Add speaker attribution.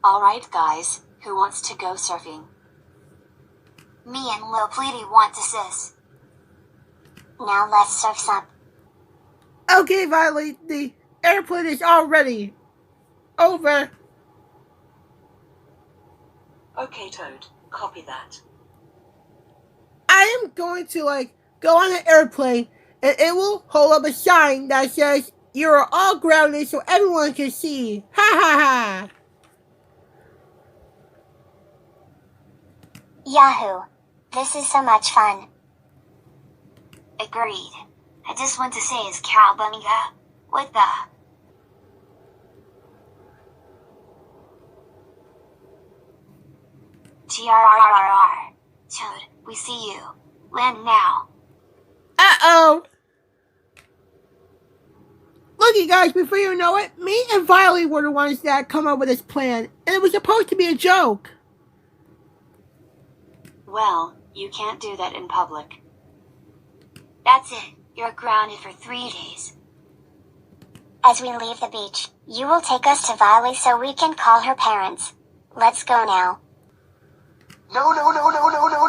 Speaker 1: Alright guys, who wants to go surfing?
Speaker 2: Me and Lil Pleaty want to sis. Now let's surf some.
Speaker 3: Okay, Violet, the airplane is all ready. Over.
Speaker 1: Okay, Toad, copy that.
Speaker 3: I am going to, go on an airplane, and it will hold up a sign that says, "You are all grounded so everyone can see." Ha ha ha!
Speaker 2: Yahoo! This is so much fun.
Speaker 4: Agreed. I just want to say is cowabunga. What the? TRRRR. Toad, we see you. Land now.
Speaker 3: Uh-oh! Look, you guys, before you know it, me and Violet were the ones that come up with this plan, and it was supposed to be a joke.
Speaker 1: Well, you can't do that in public.
Speaker 4: That's it. You're grounded for 3 days.
Speaker 2: As we leave the beach, you will take us to Violet so we can call her parents. Let's go now.
Speaker 5: No, no, no, no, no, no,